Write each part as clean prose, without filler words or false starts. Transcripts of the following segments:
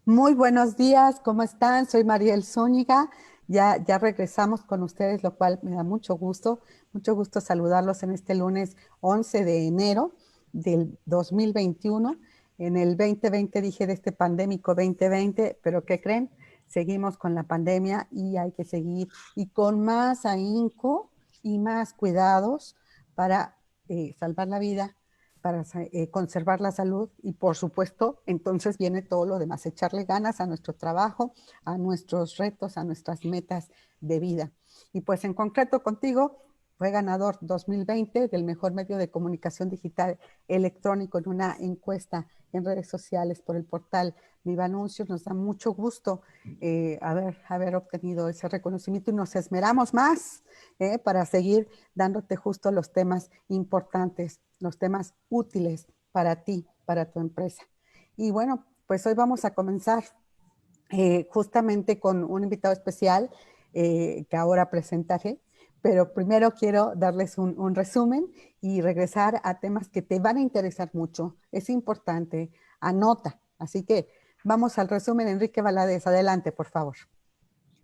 Muy buenos días, ¿cómo están? Soy Mariel Zúñiga. Ya regresamos con ustedes, lo cual me da mucho gusto saludarlos en este lunes 11 de enero del 2021. En el 2020 dije de este pandémico 2020, pero ¿qué creen? Seguimos con la pandemia y hay que seguir y con más ahínco y más cuidados para salvar la vida, para conservar la salud y por supuesto entonces viene todo lo demás, echarle ganas a nuestro trabajo, a nuestros retos, a nuestras metas de vida. Y pues en concreto contigo fue ganador 2020 del mejor medio de comunicación digital electrónico en una encuesta en redes sociales por el portal Viva Anuncios. Nos da mucho gusto haber obtenido ese reconocimiento y nos esmeramos más para seguir dándote justo los temas importantes, los temas útiles para ti, para tu empresa. Y bueno, pues hoy vamos a comenzar justamente con un invitado especial que ahora presentaré, pero primero quiero darles un resumen y regresar a temas que te van a interesar mucho. Es importante, anota. Así que vamos al resumen. Enrique Valadez, adelante, por favor.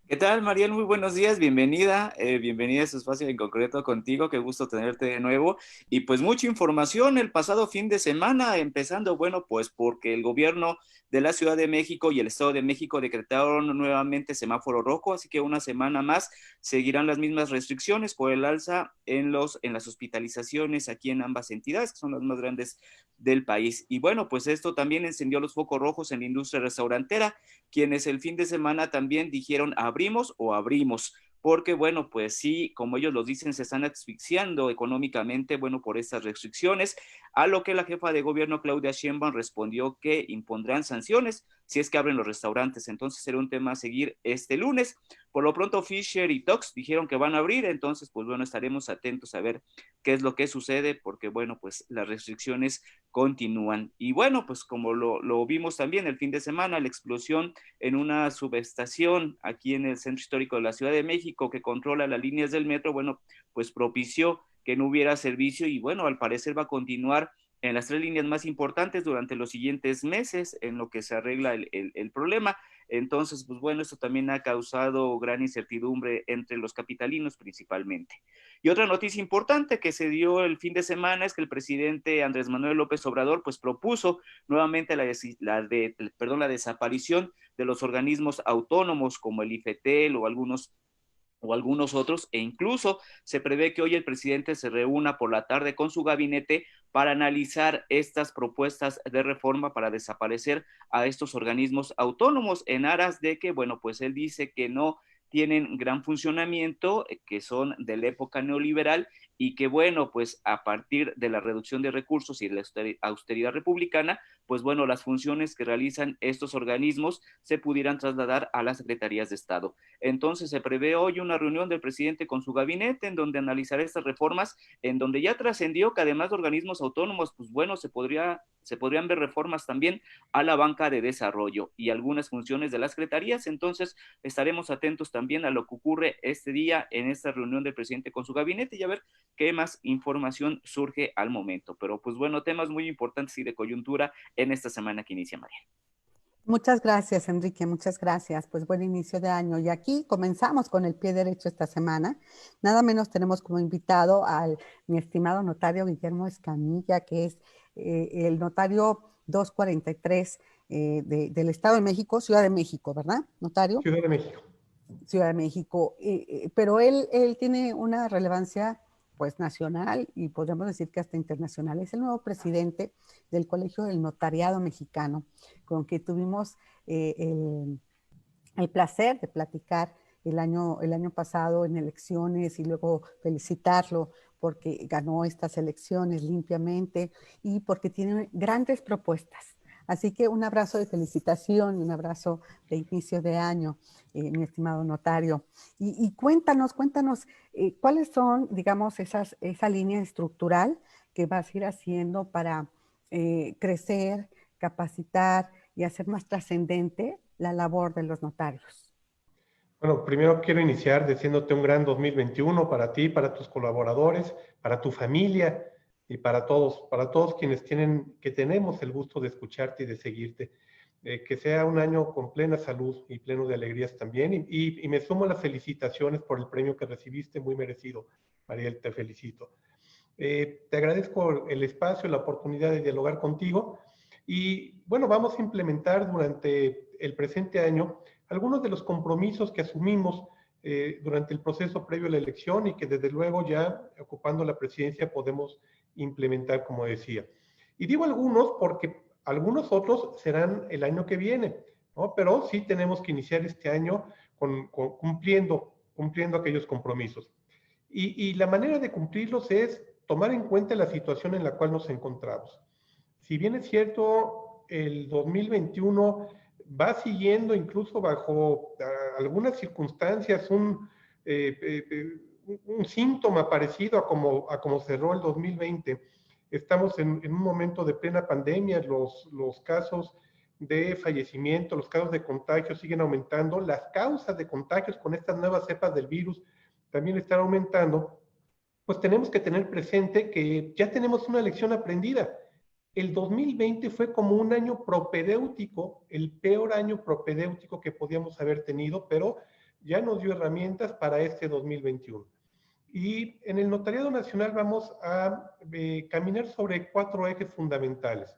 ¿Qué tal, Mariel? Muy buenos días, bienvenida, bienvenida a este espacio en concreto contigo, qué gusto tenerte de nuevo. Y pues mucha información el pasado fin de semana, empezando, bueno, pues porque el gobierno de la Ciudad de México y el Estado de México decretaron nuevamente semáforo rojo, así que una semana más seguirán las mismas restricciones por el alza en las hospitalizaciones aquí en ambas entidades, que son las más grandes del país. Y bueno, pues esto también encendió los focos rojos en la industria restaurantera, quienes el fin de semana también dijeron abrimos o abrimos, porque bueno, pues sí, como ellos lo dicen, se están asfixiando económicamente, bueno, por estas restricciones, a lo que la jefa de gobierno Claudia Sheinbaum respondió que impondrán sanciones si es que abren los restaurantes. Entonces será un tema a seguir este lunes. Por lo pronto Fisher y Tox dijeron que van a abrir, entonces pues bueno, estaremos atentos a ver qué es lo que sucede, porque bueno, pues las restricciones continúan. Y bueno, pues como lo vimos también el fin de semana, la explosión en una subestación aquí en el centro histórico de la Ciudad de México que controla las líneas del metro, bueno, pues propició que no hubiera servicio y bueno, al parecer va a continuar en las tres líneas más importantes durante los siguientes meses en lo que se arregla el problema. Entonces, pues bueno, esto también ha causado gran incertidumbre entre los capitalinos principalmente. Y otra noticia importante que se dio el fin de semana es que el presidente Andrés Manuel López Obrador pues propuso nuevamente la desaparición de los organismos autónomos como el IFETEL o algunos otros, e incluso se prevé que hoy el presidente se reúna por la tarde con su gabinete para analizar estas propuestas de reforma para desaparecer a estos organismos autónomos en aras de que, bueno, pues él dice que no tienen gran funcionamiento, que son de la época neoliberal y que, bueno, pues a partir de la reducción de recursos y de la austeridad republicana, pues bueno, las funciones que realizan estos organismos se pudieran trasladar a las secretarías de Estado. Entonces se prevé hoy una reunión del presidente con su gabinete en donde analizará estas reformas, en donde ya trascendió que además de organismos autónomos, pues bueno, se podrían ver reformas también a la banca de desarrollo y algunas funciones de las secretarías. Entonces estaremos atentos también a lo que ocurre este día en esta reunión del presidente con su gabinete y a ver qué más información surge al momento. Pero pues bueno, temas muy importantes y de coyuntura en esta semana que inicia, María. Muchas gracias, Enrique, muchas gracias. Pues buen inicio de año. Y aquí comenzamos con el pie derecho esta semana. Nada menos tenemos como invitado al mi estimado notario Guillermo Escamilla, que es el notario 243 del Estado de México, Ciudad de México, ¿verdad, notario? Ciudad de México. Ciudad de México, pero él tiene una relevancia pues nacional y podríamos decir que hasta internacional. Es el nuevo presidente del Colegio del Notariado Mexicano, con que tuvimos el placer de platicar el año pasado en elecciones y luego felicitarlo porque ganó estas elecciones limpiamente y porque tiene grandes propuestas. Así que un abrazo de felicitación y un abrazo de inicio de año, mi estimado notario. Y cuéntanos, cuáles son, digamos, esa línea estructural que vas a ir haciendo para crecer, capacitar y hacer más trascendente la labor de los notarios. Bueno, primero quiero iniciar deseándote un gran 2021 para ti, para tus colaboradores, para tu familia y para todos quienes tenemos el gusto de escucharte y de seguirte. que sea un año con plena salud y pleno de alegrías también. Y me sumo a las felicitaciones por el premio que recibiste, muy merecido, Mariel, te felicito. Te agradezco el espacio, la oportunidad de dialogar contigo. Y bueno, vamos a implementar durante el presente año algunos de los compromisos que asumimos durante el proceso previo a la elección y que desde luego ya ocupando la presidencia podemos implementar, como decía. Y digo algunos porque algunos otros serán el año que viene, ¿no? Pero sí tenemos que iniciar este año cumpliendo aquellos compromisos. Y la manera de cumplirlos es tomar en cuenta la situación en la cual nos encontramos. Si bien es cierto, el 2021 va siguiendo incluso bajo algunas circunstancias un síntoma parecido a como cerró el 2020. Estamos en un momento de plena pandemia, los casos de fallecimiento, los casos de contagio siguen aumentando, las causas de contagios con estas nuevas cepas del virus también están aumentando, pues tenemos que tener presente que ya tenemos una lección aprendida. El 2020 fue como un año propedéutico, el peor año propedéutico que podíamos haber tenido, pero ya nos dio herramientas para este 2021. Y en el Notariado Nacional vamos a caminar sobre 4 ejes fundamentales.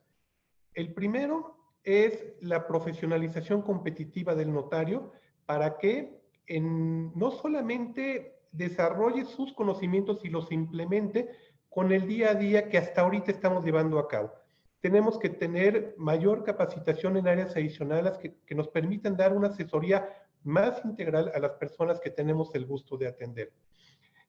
El primero es la profesionalización competitiva del notario para que no solamente desarrolle sus conocimientos y los implemente con el día a día que hasta ahorita estamos llevando a cabo. Tenemos que tener mayor capacitación en áreas adicionales que nos permitan dar una asesoría más integral a las personas que tenemos el gusto de atender.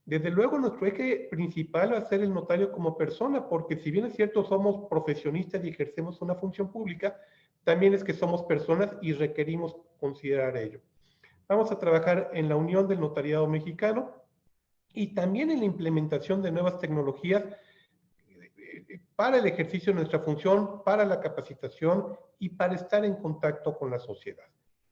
Desde luego, nuestro eje principal va a ser el notario como persona, porque si bien es cierto, somos profesionistas y ejercemos una función pública, también es que somos personas y requerimos considerar ello. Vamos a trabajar en la unión del notariado mexicano y también en la implementación de nuevas tecnologías para el ejercicio de nuestra función, para la capacitación y para estar en contacto con la sociedad.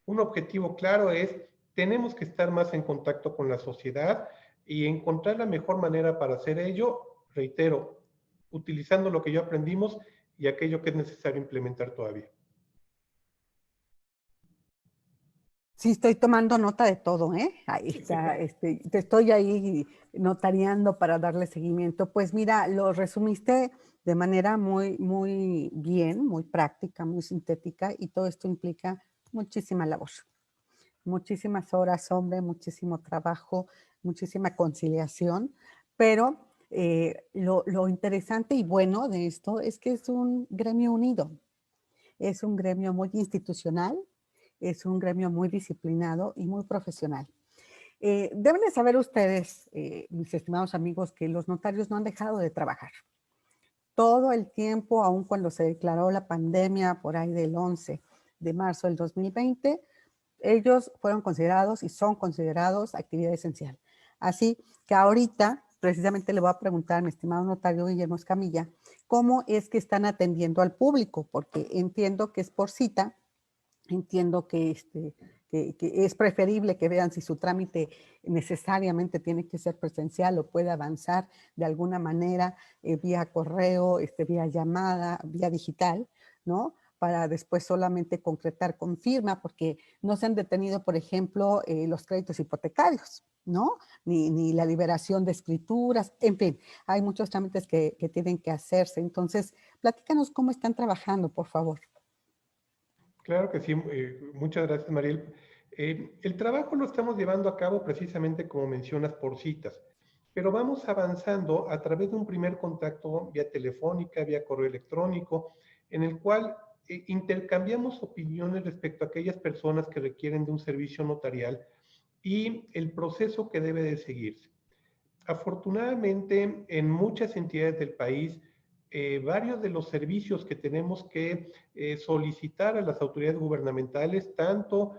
Un objetivo claro es, tenemos que estar más en contacto con la sociedad y encontrar la mejor manera para hacer ello, reitero, utilizando lo que ya aprendimos y aquello que es necesario implementar todavía. Sí, estoy tomando nota de todo, ¿eh? Ahí está, te estoy ahí notariando para darle seguimiento. Pues mira, lo resumiste de manera muy, muy bien, muy práctica, muy sintética, y todo esto implica muchísima labor, muchísimas horas, hombre, muchísimo trabajo, muchísima conciliación, pero lo interesante y bueno de esto es que es un gremio unido, es un gremio muy institucional, es un gremio muy disciplinado y muy profesional. Deben de saber ustedes, mis estimados amigos, que los notarios no han dejado de trabajar. Todo el tiempo, aun cuando se declaró la pandemia por ahí del 11 de marzo del 2020, ellos fueron considerados y son considerados actividad esencial. Así que ahorita, precisamente le voy a preguntar a mi estimado notario Guillermo Escamilla, cómo es que están atendiendo al público, porque entiendo que es por cita, entiendo que es preferible que vean si su trámite necesariamente tiene que ser presencial o puede avanzar de alguna manera vía correo, vía llamada, vía digital, ¿no? Para después solamente concretar con firma, porque no se han detenido, por ejemplo, los créditos hipotecarios, ¿no? Ni la liberación de escrituras, en fin, hay muchos trámites que tienen que hacerse. Entonces, platícanos cómo están trabajando, por favor. Claro que sí, muchas gracias, Mariel. El trabajo lo estamos llevando a cabo precisamente como mencionas por citas, pero vamos avanzando a través de un primer contacto vía telefónica, vía correo electrónico, en el cual intercambiamos opiniones respecto a aquellas personas que requieren de un servicio notarial y el proceso que debe de seguirse. Afortunadamente, en muchas entidades del país, varios de los servicios que tenemos que solicitar a las autoridades gubernamentales, tanto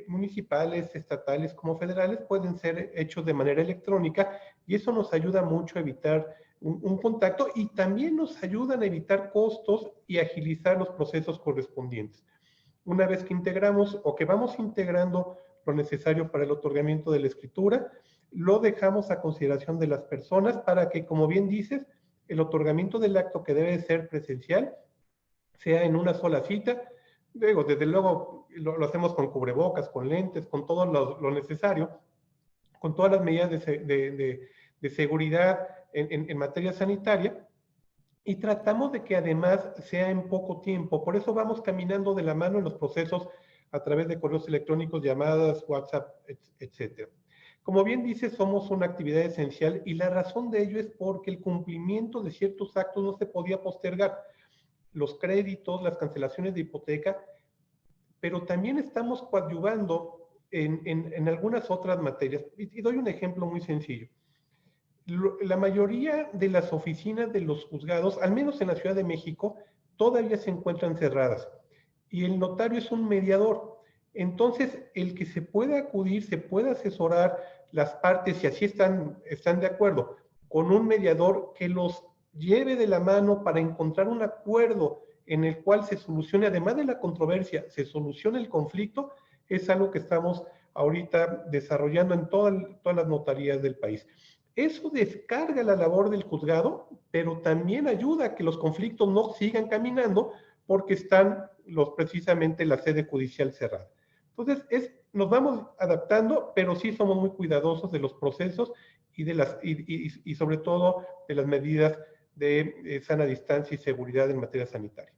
municipales, estatales como federales, pueden ser hechos de manera electrónica y eso nos ayuda mucho a evitar un contacto y también nos ayudan a evitar costos y agilizar los procesos correspondientes. Una vez que integramos o que vamos integrando lo necesario para el otorgamiento de la escritura, lo dejamos a consideración de las personas para que, como bien dices, el otorgamiento del acto que debe ser presencial sea en una sola cita, Luego, desde luego, lo hacemos con cubrebocas, con lentes, con todo lo necesario, con todas las medidas de seguridad en materia sanitaria, y tratamos de que además sea en poco tiempo. Por eso vamos caminando de la mano en los procesos a través de correos electrónicos, llamadas, WhatsApp, etcétera. Como bien dice, somos una actividad esencial y la razón de ello es porque el cumplimiento de ciertos actos no se podía postergar. Los créditos, las cancelaciones de hipoteca, pero también estamos coadyuvando en algunas otras materias. Y doy un ejemplo muy sencillo. La mayoría de las oficinas de los juzgados, al menos en la Ciudad de México, todavía se encuentran cerradas. Y el notario es un mediador. Entonces, el que se pueda acudir, se puede asesorar las partes, si así están de acuerdo, con un mediador que los lleve de la mano para encontrar un acuerdo en el cual se solucione, además de la controversia, se solucione el conflicto, es algo que estamos ahorita desarrollando en todas las notarías del país. Eso descarga la labor del juzgado, pero también ayuda a que los conflictos no sigan caminando porque están precisamente la sede judicial cerrada. Entonces, nos vamos adaptando, pero sí somos muy cuidadosos de los procesos y sobre todo de las medidas de sana distancia y seguridad en materia sanitaria.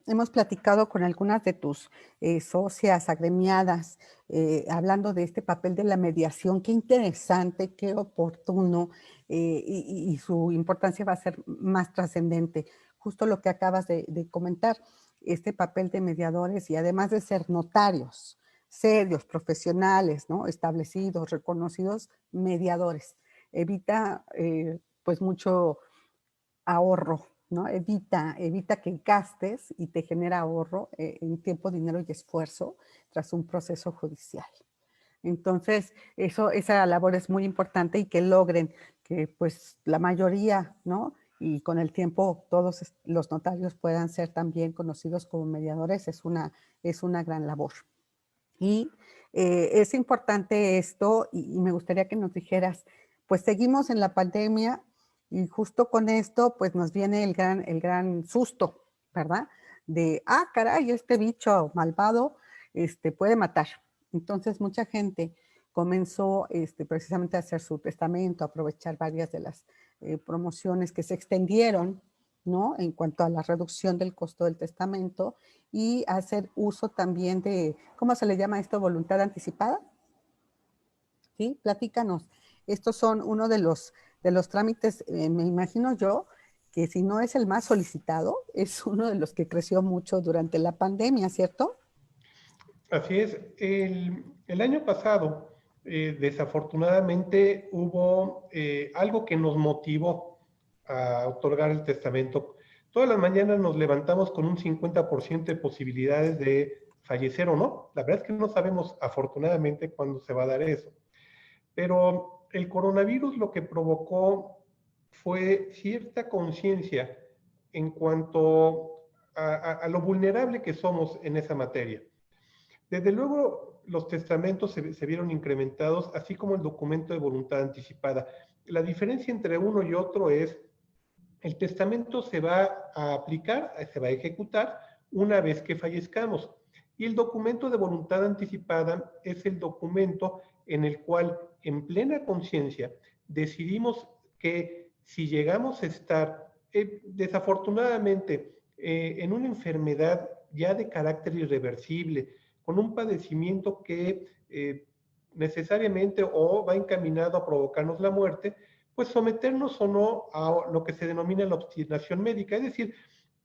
Hemos platicado con algunas de tus socias agremiadas, hablando de este papel de la mediación. Qué interesante, qué oportuno, y su importancia va a ser más trascendente. Justo lo que acabas de comentar, este papel de mediadores y además de ser notarios, serios, profesionales, ¿no? Establecidos, reconocidos, mediadores. Evita pues mucho ahorro, ¿no? Evita que gastes y te genera ahorro en tiempo, dinero y esfuerzo tras un proceso judicial. Entonces, esa labor es muy importante y que logren que pues la mayoría, ¿no? Y con el tiempo todos los notarios puedan ser también conocidos como mediadores, es una gran labor. Y es importante esto y me gustaría que nos dijeras, pues seguimos en la pandemia y justo con esto pues nos viene el gran susto, ¿verdad? De, caray, este bicho malvado puede matar. Entonces mucha gente comenzó precisamente a hacer su testamento, a aprovechar varias de las promociones que se extendieron, ¿no? En cuanto a la reducción del costo del testamento y hacer uso también de, ¿cómo se le llama esto? ¿Voluntad anticipada? ¿Sí? Platícanos. Estos son uno de los trámites, me imagino yo, que si no es el más solicitado, es uno de los que creció mucho durante la pandemia, ¿cierto? Así es. El año pasado, desafortunadamente, hubo algo que nos motivó a otorgar el testamento. Todas las mañanas nos levantamos con un 50% de posibilidades de fallecer o no. La verdad es que no sabemos, afortunadamente, cuándo se va a dar eso. Pero el coronavirus lo que provocó fue cierta conciencia en cuanto a lo vulnerable que somos en esa materia. Desde luego, los testamentos se vieron incrementados, así como el documento de voluntad anticipada. La diferencia entre uno y otro es, el testamento se va a aplicar, se va a ejecutar una vez que fallezcamos. Y el documento de voluntad anticipada es el documento en el cual, en plena conciencia, decidimos que si llegamos a estar, desafortunadamente, en una enfermedad ya de carácter irreversible, con un padecimiento que necesariamente o va encaminado a provocarnos la muerte, pues someternos o no a lo que se denomina la obstinación médica. Es decir,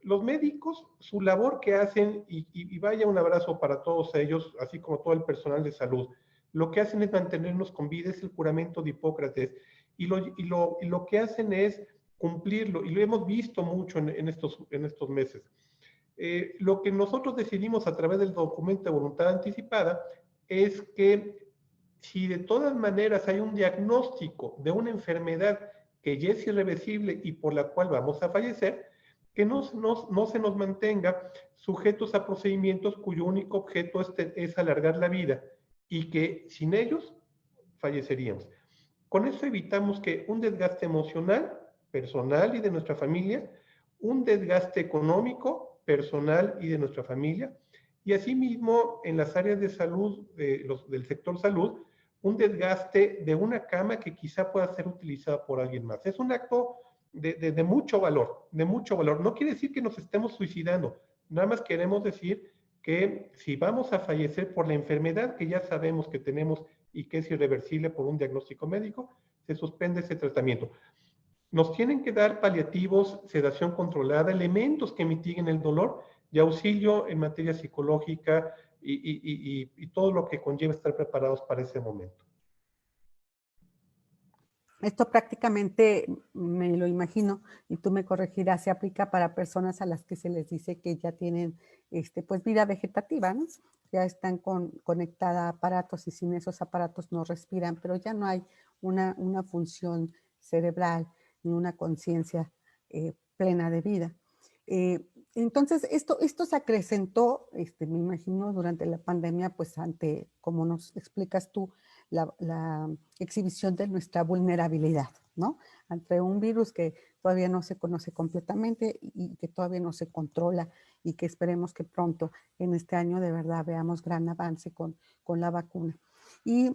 los médicos, su labor que hacen, y vaya un abrazo para todos ellos, así como todo el personal de salud, lo que hacen es mantenernos con vida, es el juramento de Hipócrates, y lo que hacen es cumplirlo, y lo hemos visto mucho en estos meses. Lo que nosotros decidimos a través del documento de voluntad anticipada es que si de todas maneras hay un diagnóstico de una enfermedad que ya es irreversible y por la cual vamos a fallecer, que no se nos mantenga sujetos a procedimientos cuyo único objeto es alargar la vida y que sin ellos falleceríamos. Con eso evitamos que un desgaste emocional, personal y de nuestra familia un desgaste económico, personal y de nuestra familia, y asimismo en las áreas de salud, del sector salud, un desgaste de una cama que quizá pueda ser utilizada por alguien más. Es un acto de mucho valor, de mucho valor. No quiere decir que nos estemos suicidando, nada más queremos decir que si vamos a fallecer por la enfermedad que ya sabemos que tenemos y que es irreversible por un diagnóstico médico, se suspende ese tratamiento. Nos tienen que dar paliativos, sedación controlada, elementos que mitiguen el dolor y auxilio en materia psicológica y todo lo que conlleva estar preparados para ese momento. Esto prácticamente, me lo imagino, y tú me corregirás, se aplica para personas a las que se les dice que ya tienen pues vida vegetativa, ¿no? Ya están conectadas a aparatos y sin esos aparatos no respiran, pero ya no hay una función cerebral ni una conciencia plena de vida. Entonces, esto se acrecentó, me imagino, durante la pandemia, pues ante, como nos explicas tú, la exhibición de nuestra vulnerabilidad, ¿no? Ante un virus que todavía no se conoce completamente y que todavía no se controla y que esperemos que pronto en este año de verdad veamos gran avance con la vacuna. ¿Y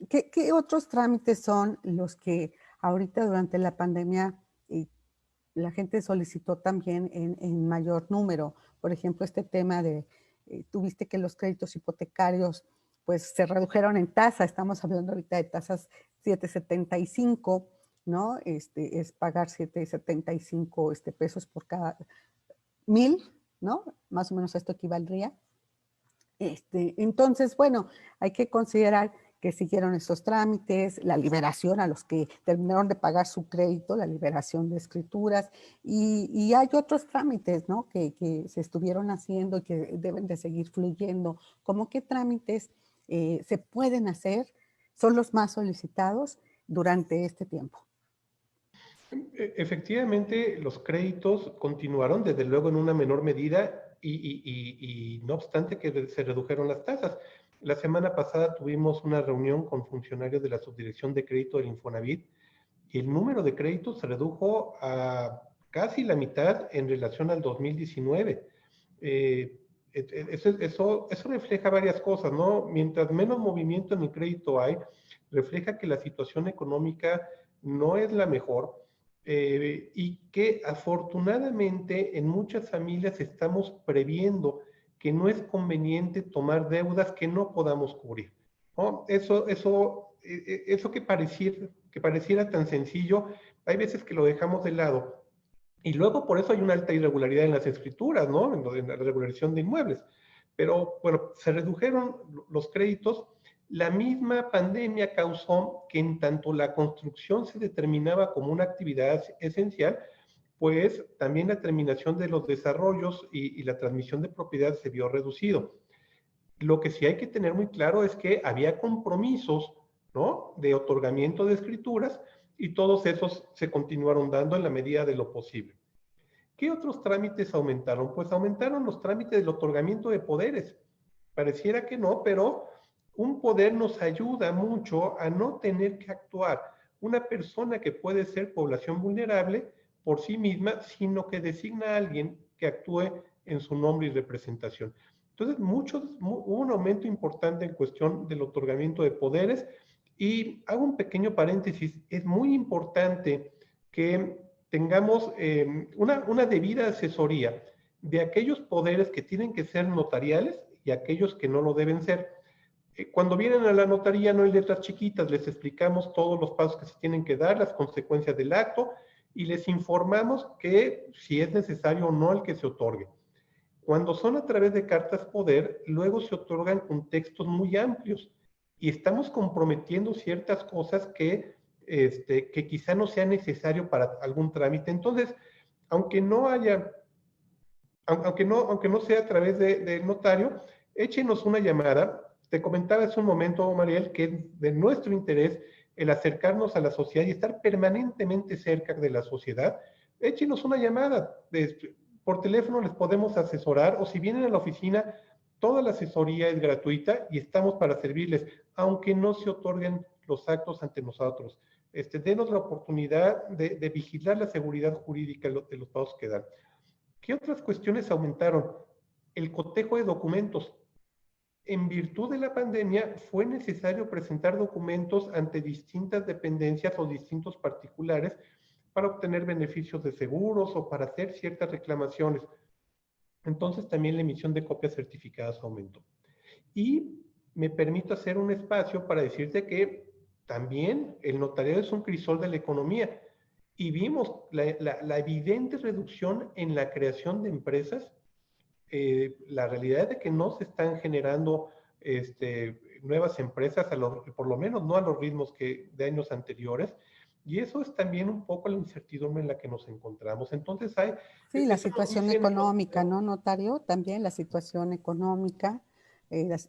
qué otros trámites son los que ahorita durante la pandemia la gente solicitó también en mayor número? Por ejemplo, este tema de, tuviste que los créditos hipotecarios pues se redujeron en tasa, estamos hablando ahorita de tasas 7.75, ¿no? Es pagar 7.75 pesos por cada 1,000, ¿no? Más o menos esto equivaldría. Entonces, bueno, hay que considerar que siguieron esos trámites, la liberación a los que terminaron de pagar su crédito, la liberación de escrituras, y hay otros trámites, ¿no? Que se estuvieron haciendo y que deben de seguir fluyendo. ¿Cómo qué trámites se pueden hacer? Son los más solicitados durante este tiempo. Efectivamente, los créditos continuaron, desde luego en una menor medida, y no obstante que se redujeron las tasas. La semana pasada tuvimos una reunión con funcionarios de la Subdirección de Crédito del Infonavit y el número de créditos se redujo a casi la mitad en relación al 2019. Eso refleja varias cosas, ¿no? Mientras menos movimiento en el crédito hay, refleja que la situación económica no es la mejor. Y que afortunadamente en muchas familias estamos previendo que no es conveniente tomar deudas que no podamos cubrir, ¿no? Eso que pareciera tan sencillo, hay veces que lo dejamos de lado. Y luego por eso hay una alta irregularidad en las escrituras, ¿no? En la regularización de inmuebles. Pero bueno, se redujeron los créditos. La misma pandemia causó que en tanto la construcción se determinaba como una actividad esencial, pues también la terminación de los desarrollos y la transmisión de propiedad se vio reducido. Lo que sí hay que tener muy claro es que había compromisos, ¿no?, de otorgamiento de escrituras y todos esos se continuaron dando en la medida de lo posible. ¿Qué otros trámites aumentaron? Pues aumentaron los trámites del otorgamiento de poderes. Pareciera que no, pero un poder nos ayuda mucho a no tener que actuar una persona que puede ser población vulnerable por sí misma, sino que designa a alguien que actúe en su nombre y representación. Entonces, hubo un aumento importante en cuestión del otorgamiento de poderes. Y hago un pequeño paréntesis, es muy importante que tengamos una debida asesoría de aquellos poderes que tienen que ser notariales y aquellos que no lo deben ser. Cuando vienen a la notaría no hay letras chiquitas, les explicamos todos los pasos que se tienen que dar, las consecuencias del acto y les informamos que si es necesario o no el que se otorgue. Cuando son a través de cartas poder, luego se otorgan con textos muy amplios y estamos comprometiendo ciertas cosas que quizá no sea necesario para algún trámite. Entonces, aunque no sea a través del notario, échenos una llamada. Te comentaba hace un momento, Mariel, que es de nuestro interés el acercarnos a la sociedad y estar permanentemente cerca de la sociedad. Échenos una llamada. Por teléfono les podemos asesorar, o si vienen a la oficina, toda la asesoría es gratuita y estamos para servirles, aunque no se otorguen los actos ante nosotros. Denos la oportunidad de vigilar la seguridad jurídica de los pagos que dan. ¿Qué otras cuestiones aumentaron? El cotejo de documentos. En virtud de la pandemia, fue necesario presentar documentos ante distintas dependencias o distintos particulares para obtener beneficios de seguros o para hacer ciertas reclamaciones. Entonces, también la emisión de copias certificadas aumentó. Y me permito hacer un espacio para decirte que también el notariado es un crisol de la economía y vimos la evidente reducción en la creación de empresas. La realidad es de que no se están generando nuevas empresas, por lo menos no a los ritmos de años anteriores, y eso es también un poco la incertidumbre en la que nos encontramos. Entonces Sí, la eso nos situación dice económica, ¿no, notario? También la situación económica.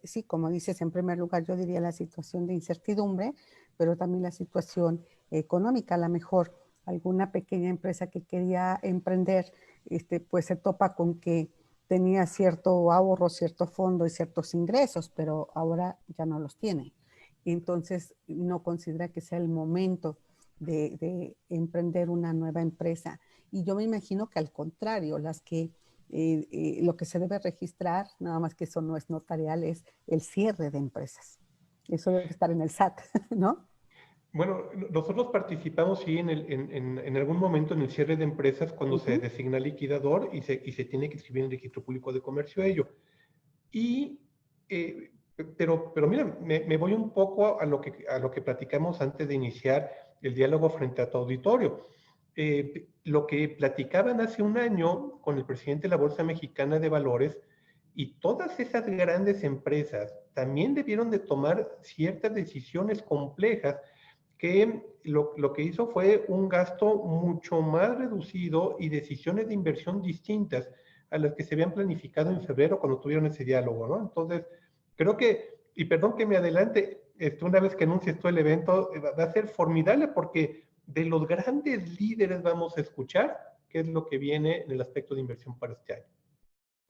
Sí, como dices, en primer lugar yo diría la situación de incertidumbre, pero también la situación económica. A lo mejor alguna pequeña empresa que quería emprender, pues se topa con que tenía cierto ahorro, cierto fondo y ciertos ingresos, pero ahora ya no los tiene. Entonces no considera que sea el momento de emprender una nueva empresa. Y yo me imagino que al contrario, lo que se debe registrar, nada más que eso no es notarial, es el cierre de empresas. Eso debe estar en el SAT, ¿no? Bueno, nosotros participamos, sí, en algún momento en el cierre de empresas cuando se designa liquidador y se tiene que escribir en el registro público de comercio ello. Y, pero mira, me voy un poco a lo que platicamos antes de iniciar el diálogo frente a tu auditorio. Lo que platicaban hace un año con el presidente de la Bolsa Mexicana de Valores, y todas esas grandes empresas también debieron de tomar ciertas decisiones complejas que lo que hizo fue un gasto mucho más reducido y decisiones de inversión distintas a las que se habían planificado en febrero cuando tuvieron ese diálogo, ¿no? Entonces, creo que, y perdón que me adelante, una vez que anuncies tú el evento, va a ser formidable porque de los grandes líderes vamos a escuchar qué es lo que viene en el aspecto de inversión para este año.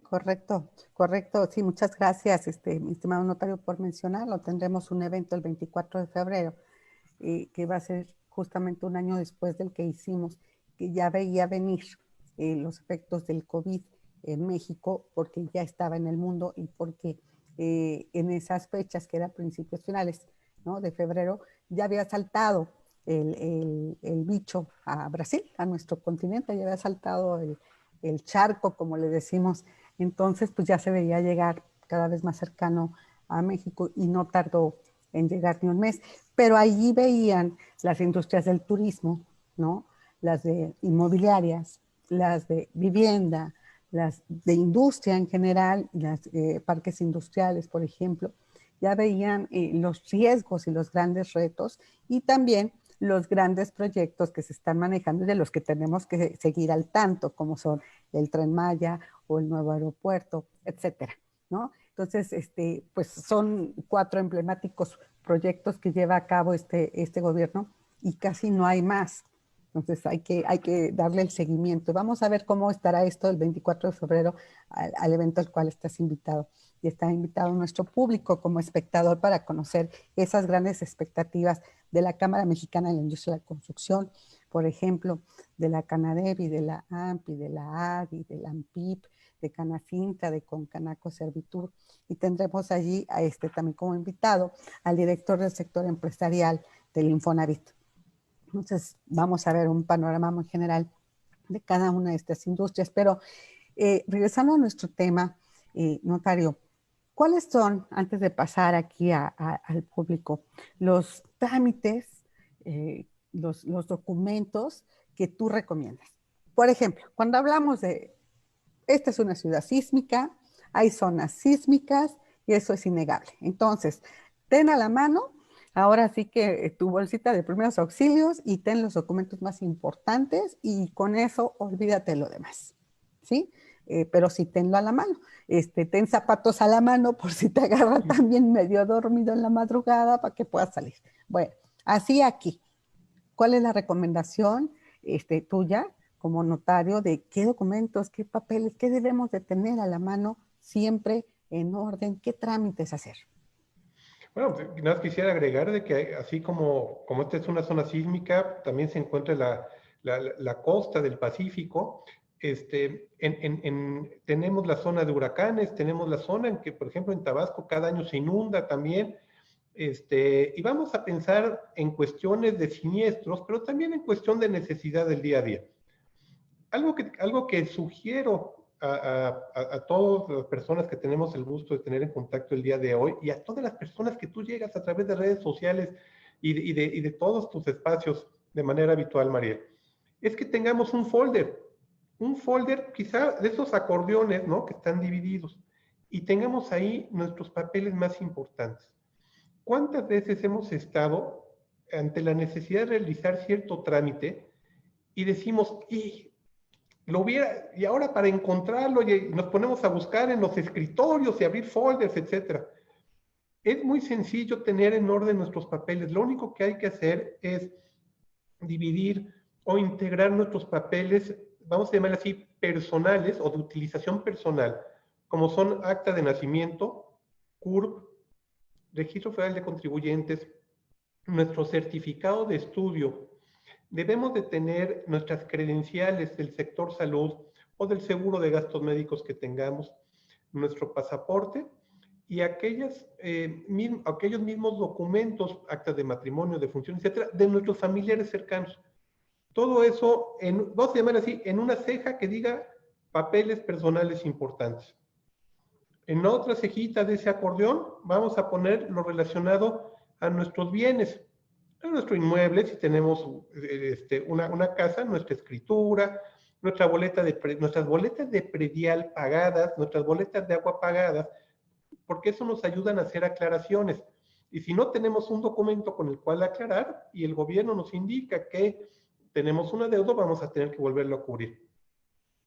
Correcto, correcto. Sí, muchas gracias, mi estimado notario, por mencionarlo. Tendremos un evento el 24 de febrero, que va a ser justamente un año después del que hicimos, que ya veía venir los efectos del COVID en México, porque ya estaba en el mundo y porque en esas fechas, que eran principios finales, ¿no?, de febrero, ya había saltado el bicho a Brasil, a nuestro continente, ya había saltado el charco, como le decimos. Entonces, pues ya se veía llegar cada vez más cercano a México y no tardó en llegar ni un mes. Pero allí veían las industrias del turismo, ¿no?, las de inmobiliarias, las de vivienda, las de industria en general, las parques industriales, por ejemplo, ya veían los riesgos y los grandes retos y también los grandes proyectos que se están manejando y de los que tenemos que seguir al tanto, como son el Tren Maya o el nuevo aeropuerto, etcétera, ¿no? Entonces, pues son 4 emblemáticos proyectos que lleva a cabo este gobierno y casi no hay más. Entonces hay que darle el seguimiento. Vamos a ver cómo estará esto el 24 de febrero al evento al cual estás invitado. Y está invitado nuestro público como espectador para conocer esas grandes expectativas de la Cámara Mexicana de la Industria de la Construcción, por ejemplo, de la Canadevi, de la AMPI, de la ADI, de la AMPIP, de Canacintra, de Concanaco Servitur. Y tendremos allí también como invitado al director del sector empresarial del Infonavit. Entonces, vamos a ver un panorama muy general de cada una de estas industrias. Pero regresando a nuestro tema, notario, ¿cuáles son, antes de pasar aquí al público, los trámites, los documentos que tú recomiendas? Por ejemplo, cuando hablamos de, esta es una ciudad sísmica, hay zonas sísmicas y eso es innegable. Entonces, ten a la mano, ahora sí que tu bolsita de primeros auxilios y ten los documentos más importantes y con eso olvídate lo demás, ¿sí? Pero sí tenlo a la mano. Ten zapatos a la mano por si te agarra también medio dormido en la madrugada para que puedas salir. Bueno, así aquí. ¿Cuál es la recomendación tuya como notario de qué documentos, qué papeles, qué debemos de tener a la mano siempre en orden, qué trámites hacer? Bueno, nada más quisiera agregar de que así como esta es una zona sísmica, también se encuentra la costa del Pacífico tenemos la zona de huracanes, tenemos la zona en que, por ejemplo, en Tabasco cada año se inunda también, y vamos a pensar en cuestiones de siniestros, pero también en cuestión de necesidad del día a día. Algo que sugiero a todas las personas que tenemos el gusto de tener en contacto el día de hoy y a todas las personas que tú llegas a través de redes sociales y de todos tus espacios de manera habitual, Mariel, es que tengamos un folder quizá de esos acordeones, ¿no? Que están divididos y tengamos ahí nuestros papeles más importantes. ¿Cuántas veces hemos estado ante la necesidad de realizar cierto trámite y decimos, y ahora para encontrarlo y nos ponemos a buscar en los escritorios y abrir folders, etcétera? Es muy sencillo tener en orden nuestros papeles. Lo único que hay que hacer es dividir o integrar nuestros papeles, vamos a llamar así, personales o de utilización personal, como son acta de nacimiento, CURP, Registro Federal de Contribuyentes, nuestro certificado de estudio. Debemos de tener nuestras credenciales del sector salud o del seguro de gastos médicos que tengamos, nuestro pasaporte y aquellos mismos documentos, actas de matrimonio, de función, etcétera, de nuestros familiares cercanos. Todo eso, vamos a llamar así, en una ceja que diga papeles personales importantes. En la otra cejita de ese acordeón vamos a poner lo relacionado a nuestros bienes, a nuestro inmueble, si tenemos una casa, nuestra escritura, nuestras boletas de predial pagadas, nuestras boletas de agua pagadas, porque eso nos ayuda a hacer aclaraciones. Y si no tenemos un documento con el cual aclarar y el gobierno nos indica que tenemos una deuda, vamos a tener que volverlo a cubrir.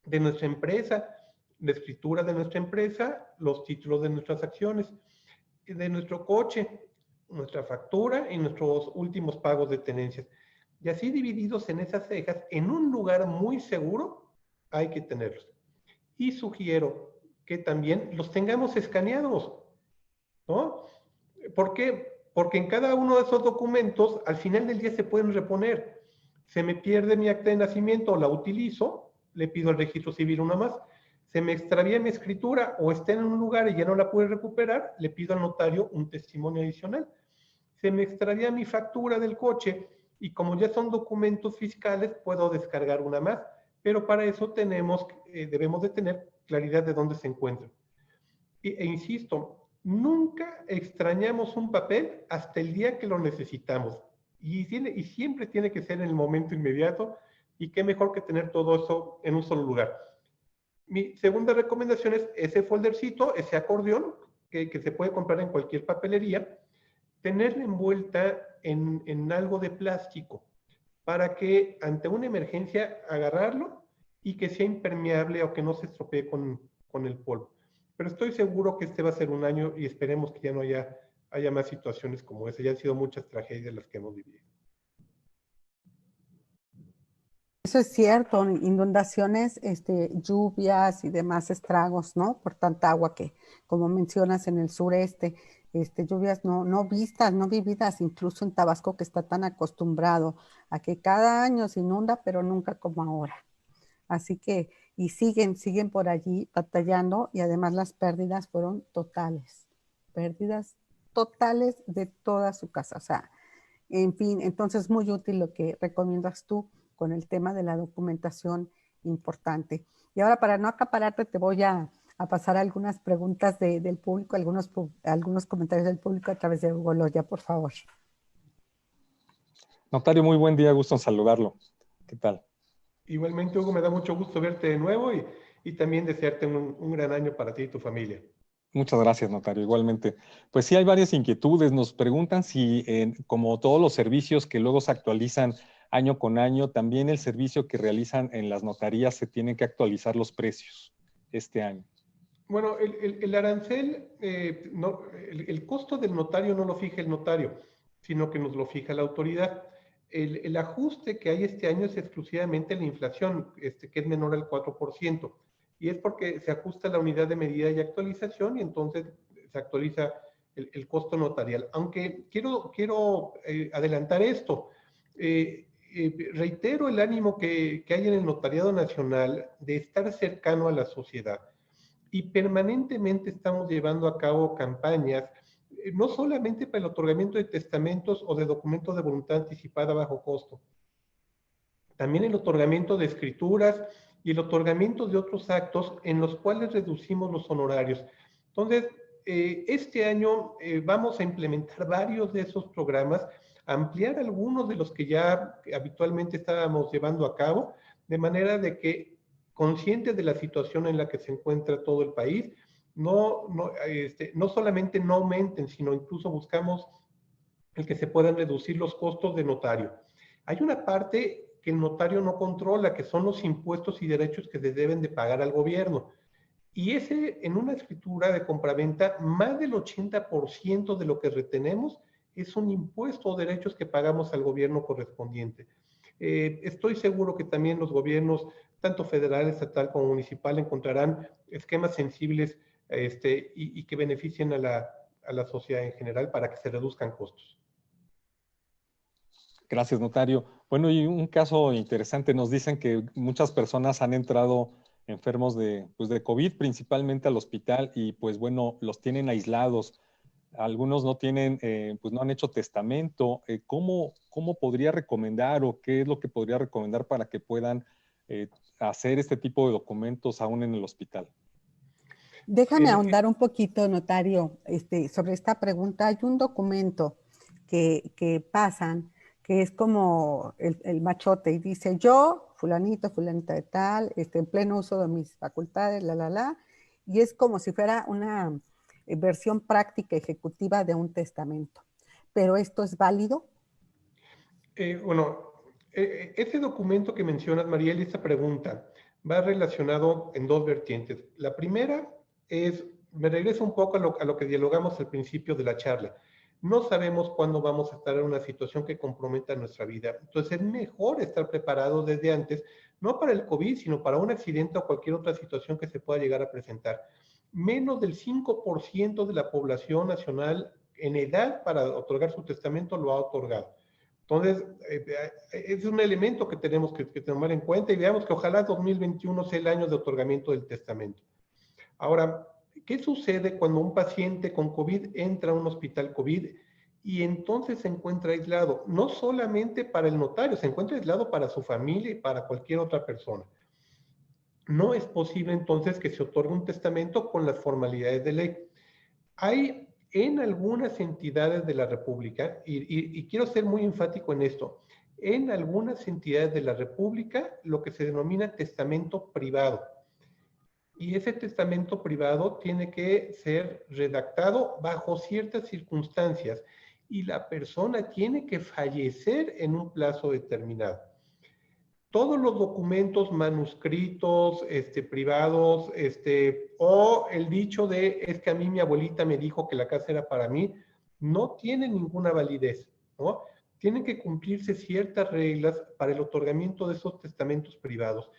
De nuestra empresa, la escritura de nuestra empresa, los títulos de nuestras acciones, de nuestro coche, nuestra factura y nuestros últimos pagos de tenencias. Y así divididos en esas cejas, en un lugar muy seguro, hay que tenerlos. Y sugiero que también los tengamos escaneados, ¿no? ¿Por qué? Porque en cada uno de esos documentos, al final del día se pueden reponer. Se me pierde mi acta de nacimiento, la utilizo, le pido al registro civil una más. Se me extravía mi escritura o está en un lugar y ya no la pude recuperar, le pido al notario un testimonio adicional. Se me extravía mi factura del coche y como ya son documentos fiscales, puedo descargar una más, pero para eso debemos de tener claridad de dónde se encuentran. E insisto, nunca extrañamos un papel hasta el día que lo necesitamos. Y siempre tiene que ser en el momento inmediato, y qué mejor que tener todo eso en un solo lugar. Mi segunda recomendación es ese foldercito, ese acordeón, que se puede comprar en cualquier papelería, tenerla envuelta en algo de plástico, para que ante una emergencia agarrarlo y que sea impermeable o que no se estropee con el polvo. Pero estoy seguro que este va a ser un año y esperemos que ya no haya más situaciones como esa. Ya han sido muchas tragedias las que hemos vivido. Eso es cierto, inundaciones, lluvias y demás estragos, ¿no? Por tanta agua que, como mencionas, en el sureste, lluvias no vistas, no vividas, incluso en Tabasco, que está tan acostumbrado a que cada año se inunda, pero nunca como ahora. Así que, y siguen por allí batallando, y además las pérdidas fueron pérdidas totales de toda su casa. O sea, en fin, entonces muy útil lo que recomiendas tú con el tema de la documentación importante. Y ahora, para no acapararte, te voy a pasar algunas preguntas del público, algunos comentarios del público a través de Hugo Loya, por favor. Notario, muy buen día, gusto en saludarlo. ¿Qué tal? Igualmente, Hugo, me da mucho gusto verte de nuevo y también desearte un gran año para ti y tu familia. Muchas gracias, notario. Igualmente. Pues sí, hay varias inquietudes. Nos preguntan si, como todos los servicios que luego se actualizan año con año, también el servicio que realizan en las notarías se tienen que actualizar los precios este año. Bueno, el arancel, el costo del notario no lo fija el notario, sino que nos lo fija la autoridad. El ajuste que hay este año es exclusivamente la inflación, que es menor al 4%. Y es porque se ajusta la unidad de medida y actualización y entonces se actualiza el costo notarial. Aunque quiero adelantar esto. reitero el ánimo que hay en el Notariado Nacional de estar cercano a la sociedad. Y permanentemente estamos llevando a cabo campañas, no solamente para el otorgamiento de testamentos o de documentos de voluntad anticipada bajo costo, también el otorgamiento de escrituras y el otorgamiento de otros actos en los cuales reducimos los honorarios. Entonces, este año vamos a implementar varios de esos programas, ampliar algunos de los que ya habitualmente estábamos llevando a cabo, de manera de que, conscientes de la situación en la que se encuentra todo el país, no solamente no aumenten, sino incluso buscamos el que se puedan reducir los costos de notario. Hay una parte que el notario no controla, que son los impuestos y derechos que se deben de pagar al gobierno. Y ese, en una escritura de compraventa, más del 80% de lo que retenemos es un impuesto o derechos que pagamos al gobierno correspondiente. Estoy seguro que también los gobiernos, tanto federal, estatal como municipal, encontrarán esquemas sensibles y que beneficien a la sociedad en general para que se reduzcan costos. Gracias, notario. Bueno, y un caso interesante, nos dicen que muchas personas han entrado enfermos de COVID, principalmente al hospital, y pues bueno, los tienen aislados. Algunos no tienen, pues no han hecho testamento. ¿Cómo podría recomendar o qué es lo que podría recomendar para que puedan hacer este tipo de documentos aún en el hospital? Déjame ahondar un poquito, notario, sobre esta pregunta. Hay un documento que pasan, que es como el machote, y dice: yo, fulanito, fulanita de tal, en pleno uso de mis facultades, y es como si fuera una versión práctica ejecutiva de un testamento. ¿Pero esto es válido? Ese documento que mencionas, Mariel, esta pregunta va relacionado en dos vertientes. La primera es, me regreso un poco a lo que dialogamos al principio de la charla. No sabemos cuándo vamos a estar en una situación que comprometa nuestra vida. Entonces es mejor estar preparados desde antes, no para el COVID, sino para un accidente o cualquier otra situación que se pueda llegar a presentar. Menos del 5% de la población nacional en edad para otorgar su testamento lo ha otorgado. Entonces, es un elemento que tenemos que tomar en cuenta y veamos que ojalá 2021 sea el año de otorgamiento del testamento. Ahora, ¿qué sucede cuando un paciente con COVID entra a un hospital COVID y entonces se encuentra aislado? No solamente para el notario, se encuentra aislado para su familia y para cualquier otra persona. No es posible entonces que se otorgue un testamento con las formalidades de ley. Hay en algunas entidades de la República, y quiero ser muy enfático en esto, en algunas entidades de la República lo que se denomina testamento privado. Y ese testamento privado tiene que ser redactado bajo ciertas circunstancias y la persona tiene que fallecer en un plazo determinado. Todos los documentos manuscritos, privados, o el dicho de es que a mí mi abuelita me dijo que la casa era para mí, no tienen ninguna validez, ¿no? Tienen que cumplirse ciertas reglas para el otorgamiento de esos testamentos privados.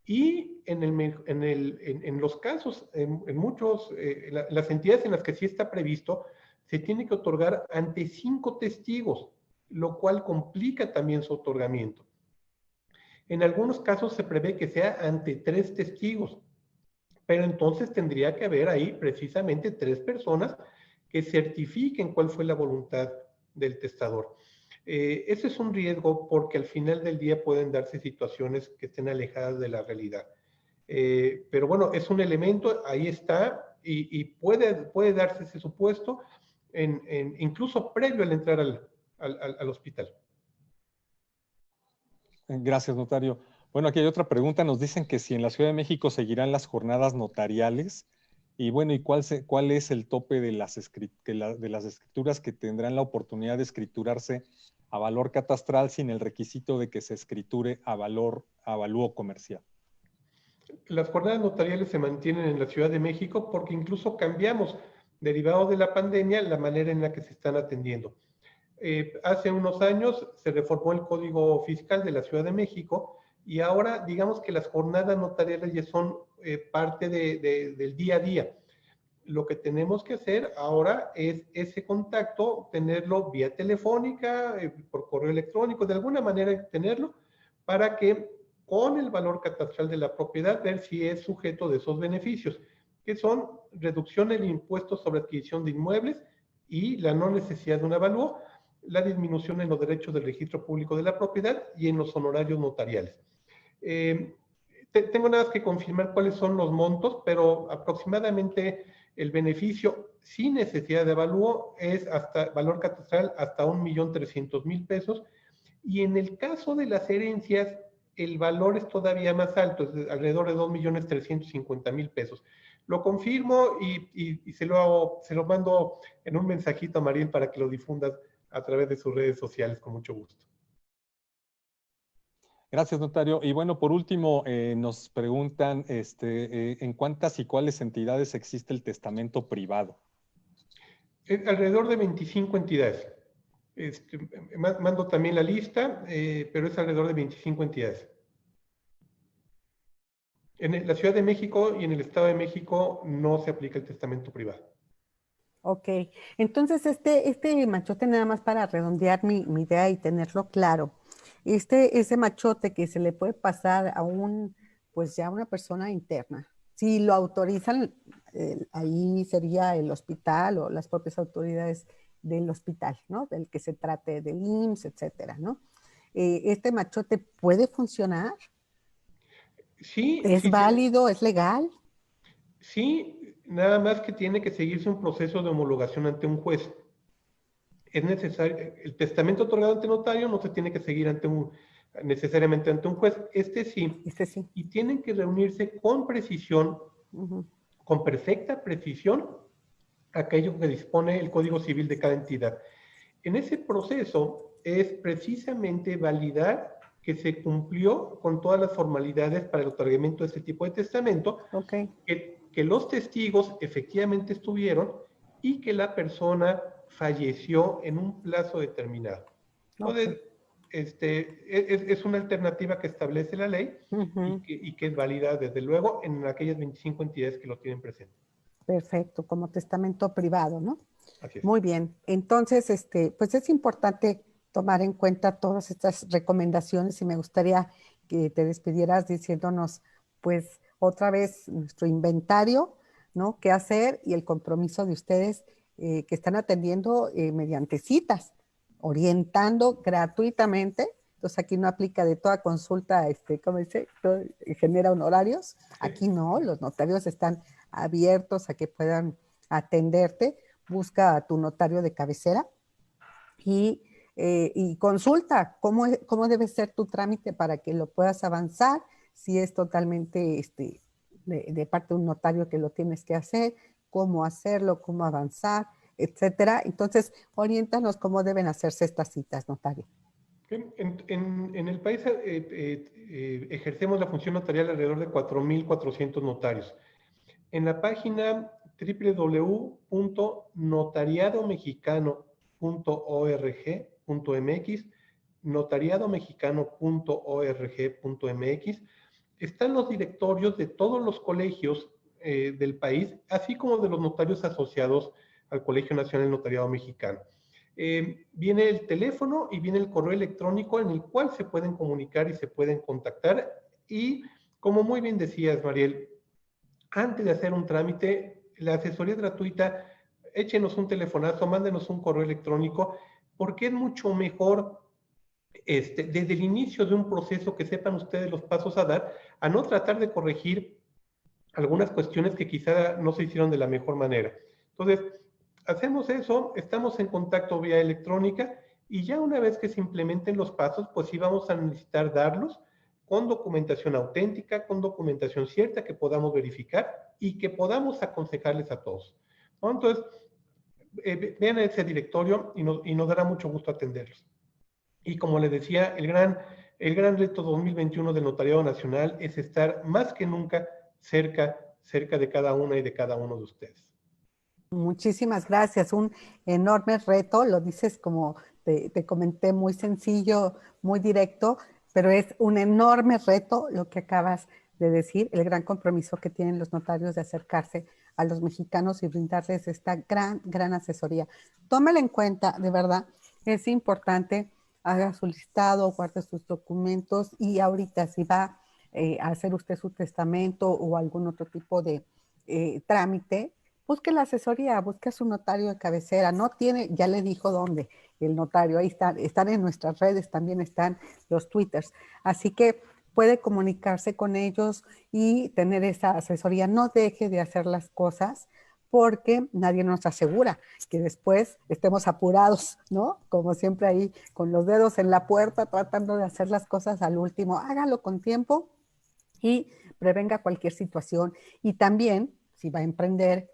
Y en los casos, en muchos, las entidades en las que sí está previsto, se tiene que otorgar ante 5 testigos, lo cual complica también su otorgamiento. En algunos casos se prevé que sea ante 3 testigos, pero entonces tendría que haber ahí precisamente 3 personas que certifiquen cuál fue la voluntad del testador. Ese es un riesgo porque al final del día pueden darse situaciones que estén alejadas de la realidad. Pero bueno, es un elemento, ahí está, y puede darse ese supuesto incluso previo al entrar al hospital. Gracias, notario. Bueno, aquí hay otra pregunta. Nos dicen que si en la Ciudad de México seguirán las jornadas notariales. Y bueno, ¿y cuál es el tope de las escrituras que tendrán la oportunidad de escriturarse a valor catastral sin el requisito de que se escriture a avalúo comercial? Las jornadas notariales se mantienen en la Ciudad de México porque incluso cambiamos, derivado de la pandemia, la manera en la que se están atendiendo. Hace unos años se reformó el Código Fiscal de la Ciudad de México y ahora digamos que las jornadas notariales ya son parte del día a día. lo que tenemos que hacer ahora es ese contacto, tenerlo vía telefónica, por correo electrónico, de alguna manera tenerlo, para que con el valor catastral de la propiedad ver si es sujeto de esos beneficios, que son reducción del impuesto sobre adquisición de inmuebles y la no necesidad de un avalúo, la disminución en los derechos del registro público de la propiedad y en los honorarios notariales. Tengo nada más que confirmar cuáles son los montos, pero aproximadamente el beneficio sin necesidad de avalúo es hasta valor catastral hasta 1.300.000 pesos, y en el caso de las herencias el valor es todavía más alto, es alrededor de 2.350.000 pesos. Lo confirmo y se lo mando en un mensajito a Mariel para que lo difundas a través de sus redes sociales con mucho gusto. Gracias, notario. Y bueno, por último, nos preguntan ¿en cuántas y cuáles entidades existe el testamento privado? Alrededor de 25 entidades. Mando también la lista, pero es alrededor de 25 entidades. En la Ciudad de México y en el Estado de México no se aplica el testamento privado. Ok, entonces este machote, nada más para redondear mi idea y tenerlo claro, ese machote que se le puede pasar a pues ya una persona interna, si lo autorizan, ahí sería el hospital o las propias autoridades del hospital, ¿no? Del que se trate, del IMSS, etcétera, ¿no? ¿Este machote puede funcionar? Sí, ¿Es sí, válido? ¿Es legal? sí, nada más que tiene que seguirse un proceso de homologación ante un juez. Es necesario, el testamento otorgado ante notario no se tiene que seguir necesariamente ante un juez, sí, Sí. y tienen que reunirse con precisión, con perfecta precisión, aquello que dispone el Código Civil de cada entidad. En ese proceso es precisamente validar que se cumplió con todas las formalidades para el otorgamiento de este tipo de testamento, que los testigos efectivamente estuvieron y que la persona falleció en un plazo determinado. Entonces, es una alternativa que establece la ley y que es válida, desde luego, en aquellas 25 entidades que lo tienen presente. Perfecto, como testamento privado, ¿no? Así es. Muy bien. Entonces, pues es importante tomar en cuenta todas estas recomendaciones y me gustaría que te despidieras diciéndonos, pues, otra vez nuestro inventario, ¿no? ¿Qué hacer? Y el compromiso de ustedes que están atendiendo mediante citas, orientando gratuitamente. Entonces, aquí no aplica de toda consulta, ¿cómo dice? Genera honorarios. Aquí no, los notarios están abiertos a que puedan atenderte. Busca a tu notario de cabecera y consulta cómo debe ser tu trámite para que lo puedas avanzar, si es totalmente de parte de un notario que lo tienes que hacer, cómo hacerlo, cómo avanzar, etcétera. Entonces, oriéntanos cómo deben hacerse estas citas, notario. En el país ejercemos la función notarial alrededor de 4.400 notarios. En la página www.notariadomexicano.org.mx, notariadomexicano.org.mx, están los directorios de todos los colegios del país, así como de los notarios asociados al Colegio Nacional del Notariado Mexicano. Viene el teléfono y viene el correo electrónico en el cual se pueden comunicar y se pueden contactar. Y como muy bien decías, Mariel, antes de hacer un trámite, la asesoría es gratuita. Échenos un telefonazo, mándenos un correo electrónico, porque es mucho mejor desde el inicio de un proceso que sepan ustedes los pasos a dar, a no tratar de corregir algunas cuestiones que quizá no se hicieron de la mejor manera. Entonces, hacemos eso, estamos en contacto vía electrónica y ya una vez que se implementen los pasos, pues sí vamos a necesitar darlos con documentación auténtica, con documentación cierta que podamos verificar y que podamos aconsejarles a todos, ¿no? Entonces, vean ese directorio y nos dará mucho gusto atenderlos. Y como les decía, el gran reto 2021 del Notariado Nacional es estar más que nunca cerca de cada una y de cada uno de ustedes. Muchísimas gracias, un enorme reto, lo dices como te comenté, muy sencillo, muy directo, pero es un enorme reto lo que acabas de decir, el gran compromiso que tienen los notarios de acercarse a los mexicanos y brindarles esta gran asesoría. Tómela en cuenta, de verdad, es importante, haga su listado, guarde sus documentos y ahorita si va a hacer usted su testamento o algún otro tipo de trámite, busque la asesoría, busque a su notario de cabecera. No tiene, ya le dijo dónde, el notario, ahí están en nuestras redes, también están los twitters. Así que puede comunicarse con ellos y tener esa asesoría. No deje de hacer las cosas porque nadie nos asegura que después estemos apurados, ¿no? Como siempre ahí con los dedos en la puerta tratando de hacer las cosas al último. Hágalo con tiempo y prevenga cualquier situación. Y también, si va a emprender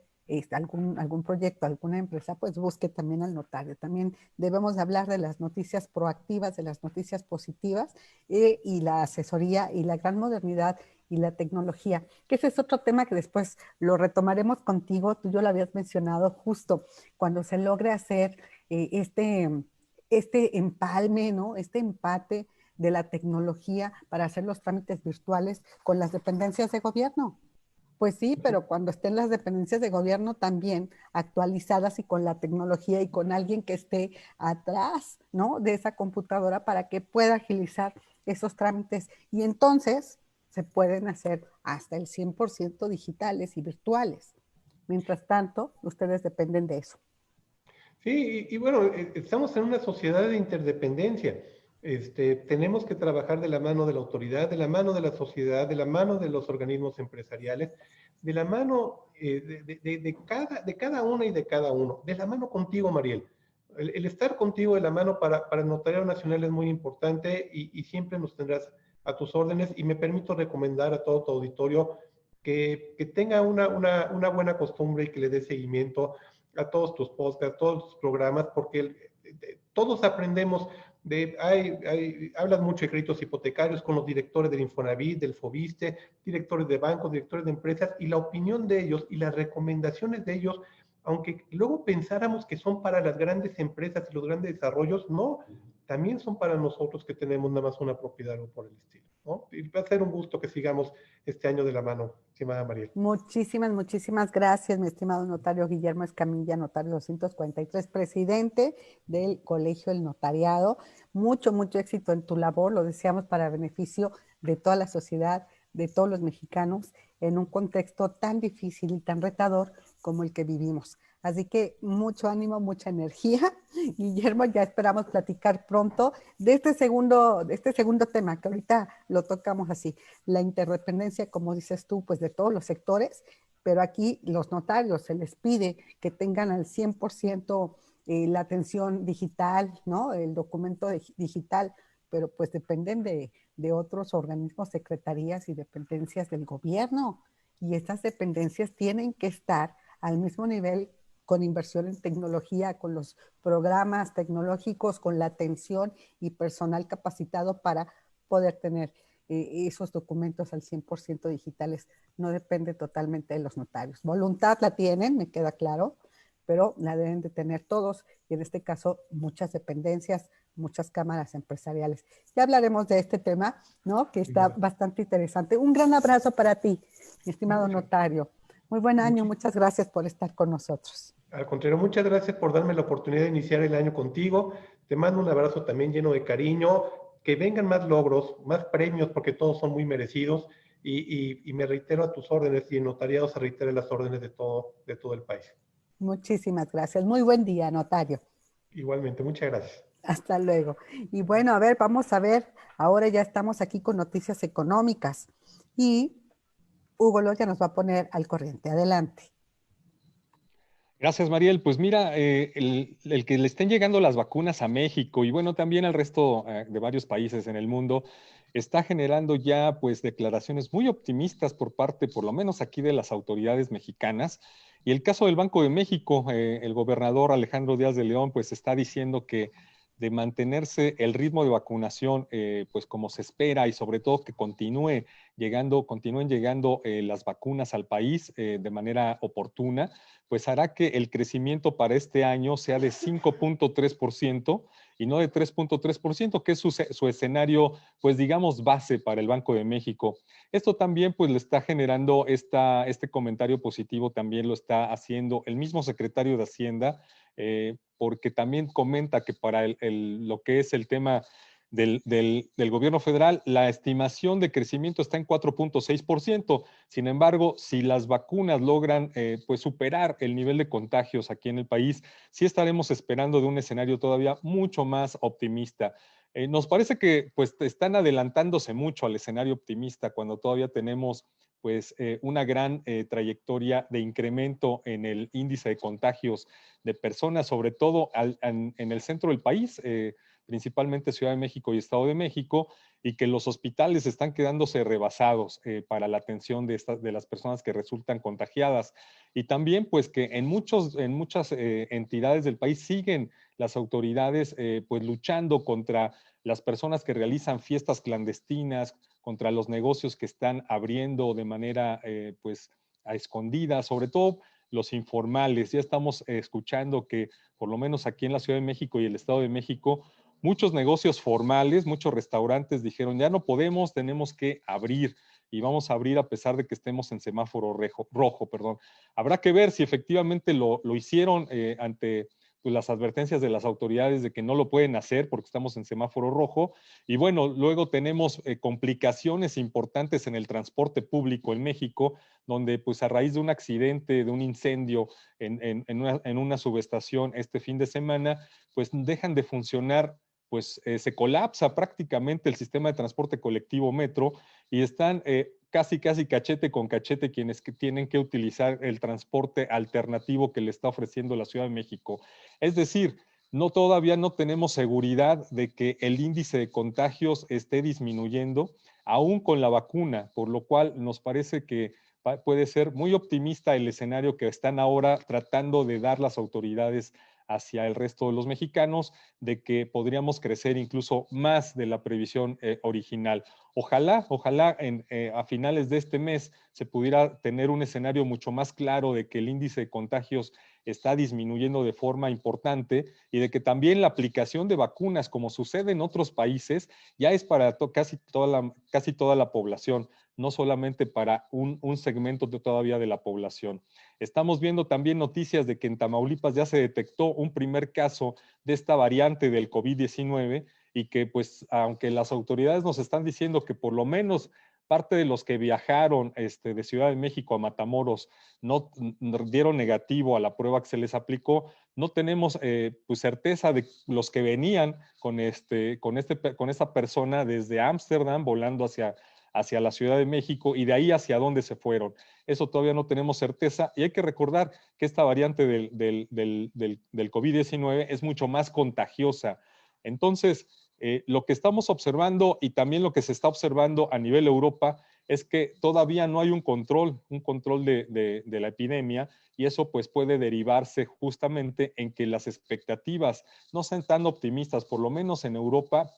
algún proyecto, alguna empresa, pues busque también al notario. También debemos de hablar de las noticias proactivas, de las noticias positivas y la asesoría y la gran modernidad y la tecnología, que ese es otro tema que después lo retomaremos contigo. Tú ya lo habías mencionado justo cuando se logre hacer este empalme, ¿no? Este empate de la tecnología para hacer los trámites virtuales con las dependencias de gobierno. Pues sí, pero cuando estén las dependencias de gobierno también actualizadas y con la tecnología y con alguien que esté atrás, ¿no? De esa computadora para que pueda agilizar esos trámites. Y entonces se pueden hacer hasta el 100% digitales y virtuales. Mientras tanto, ustedes dependen de eso. Sí, y bueno, estamos en una sociedad de interdependencia. Tenemos que trabajar de la mano de la autoridad, de la mano de la sociedad, de la mano de los organismos empresariales, de la mano de cada una y de cada uno, de la mano contigo, Mariel. El estar contigo de la mano para el Notariado Nacional es muy importante y siempre nos tendrás a tus órdenes. Y me permito recomendar a todo tu auditorio que tenga una buena costumbre y que le dé seguimiento a todos tus podcasts, a todos tus programas, porque todos aprendemos hablas mucho de créditos hipotecarios con los directores del Infonavit, del Fobiste, directores de bancos, directores de empresas, y la opinión de ellos y las recomendaciones de ellos, aunque luego pensáramos que son para las grandes empresas y los grandes desarrollos, no, también son para nosotros que tenemos nada más una propiedad o por el estilo, ¿no? Y va a ser un gusto que sigamos este año de la mano, estimada Mariel. Muchísimas gracias, mi estimado notario Guillermo Escamilla, notario 243, presidente del Colegio del Notariado. Mucho éxito en tu labor, lo deseamos para beneficio de toda la sociedad, de todos los mexicanos, en un contexto tan difícil y tan retador como el que vivimos. Así que mucho ánimo, mucha energía. Guillermo, ya esperamos platicar pronto de este segundo tema, que ahorita lo tocamos así, la interdependencia, como dices tú, pues de todos los sectores, pero aquí los notarios se les pide que tengan al 100% la atención digital, ¿no? El documento digital, pero pues dependen de otros organismos, secretarías y dependencias del gobierno. Y estas dependencias tienen que estar al mismo nivel con inversión en tecnología, con los programas tecnológicos, con la atención y personal capacitado para poder tener esos documentos al 100% digitales. No depende totalmente de los notarios. Voluntad la tienen, me queda claro, pero la deben de tener todos y en este caso muchas dependencias, muchas cámaras empresariales. Ya hablaremos de este tema, ¿no? Que está bastante interesante. Un gran abrazo para ti, mi estimado notario. Muy buen año, muchas gracias por estar con nosotros. Al contrario, muchas gracias por darme la oportunidad de iniciar el año contigo. Te mando un abrazo también lleno de cariño. Que vengan más logros, más premios, porque todos son muy merecidos. Y me reitero a tus órdenes y en notariado se reiteran las órdenes de todo el país. Muchísimas gracias. Muy buen día, notario. Igualmente, muchas gracias. Hasta luego. Y bueno, a ver, vamos a ver. Ahora ya estamos aquí con noticias económicas. Y Hugo Loya nos va a poner al corriente. Adelante. Gracias, Mariel. Pues mira, el que le estén llegando las vacunas a México y bueno, también al resto de varios países en el mundo, está generando ya pues declaraciones muy optimistas por parte, por lo menos aquí, de las autoridades mexicanas. Y el caso del Banco de México, el gobernador Alejandro Díaz de León pues está diciendo que de mantenerse el ritmo de vacunación pues como se espera y sobre todo que continúen llegando las vacunas al país de manera oportuna, pues hará que el crecimiento para este año sea de 5.3%, y no de 3.3%, que es su escenario, pues digamos, base para el Banco de México. Esto también pues le está generando este comentario positivo, también lo está haciendo el mismo secretario de Hacienda, porque también comenta que para lo que es el tema del gobierno federal, la estimación de crecimiento está en 4.6%. Sin embargo, si las vacunas logran pues superar el nivel de contagios aquí en el país, sí estaremos esperando de un escenario todavía mucho más optimista. Nos parece que pues están adelantándose mucho al escenario optimista cuando todavía tenemos pues una gran trayectoria de incremento en el índice de contagios de personas, sobre todo en el centro del país, principalmente Ciudad de México y Estado de México, y que los hospitales están quedándose rebasados para la atención de las personas que resultan contagiadas. Y también pues que en muchas entidades del país siguen las autoridades pues luchando contra las personas que realizan fiestas clandestinas, contra los negocios que están abriendo de manera pues a escondidas, sobre todo los informales. Ya estamos escuchando que por lo menos aquí en la Ciudad de México y el Estado de México, muchos negocios formales, muchos restaurantes dijeron, ya no podemos, tenemos que abrir y vamos a abrir a pesar de que estemos en semáforo rojo, perdón. Habrá que ver si efectivamente lo hicieron ante pues, las advertencias de las autoridades de que no lo pueden hacer porque estamos en semáforo rojo. Y bueno, luego tenemos complicaciones importantes en el transporte público en México, donde pues a raíz de un accidente, de un incendio en una subestación este fin de semana, pues dejan de funcionar, pues se colapsa prácticamente el sistema de transporte colectivo metro y están casi cachete con cachete quienes que tienen que utilizar el transporte alternativo que le está ofreciendo la Ciudad de México. Es decir, todavía no tenemos seguridad de que el índice de contagios esté disminuyendo, aún con la vacuna, por lo cual nos parece que puede ser muy optimista el escenario que están ahora tratando de dar las autoridades hacia el resto de los mexicanos, de que podríamos crecer incluso más de la previsión original. Ojalá a finales de este mes se pudiera tener un escenario mucho más claro de que el índice de contagios está disminuyendo de forma importante y de que también la aplicación de vacunas, como sucede en otros países, ya es para casi toda la población, no solamente para un segmento todavía de la población. Estamos viendo también noticias de que en Tamaulipas ya se detectó un primer caso de esta variante del COVID-19 y que pues aunque las autoridades nos están diciendo que por lo menos parte de los que viajaron de Ciudad de México a Matamoros no dieron negativo a la prueba que se les aplicó, no tenemos pues certeza de los que venían con esta persona desde Ámsterdam volando hacia la Ciudad de México y de ahí hacia dónde se fueron. Eso todavía no tenemos certeza y hay que recordar que esta variante del COVID-19 es mucho más contagiosa. Entonces, lo que estamos observando y también lo que se está observando a nivel Europa es que todavía no hay un control de la epidemia y eso pues puede derivarse justamente en que las expectativas no sean tan optimistas, por lo menos en Europa,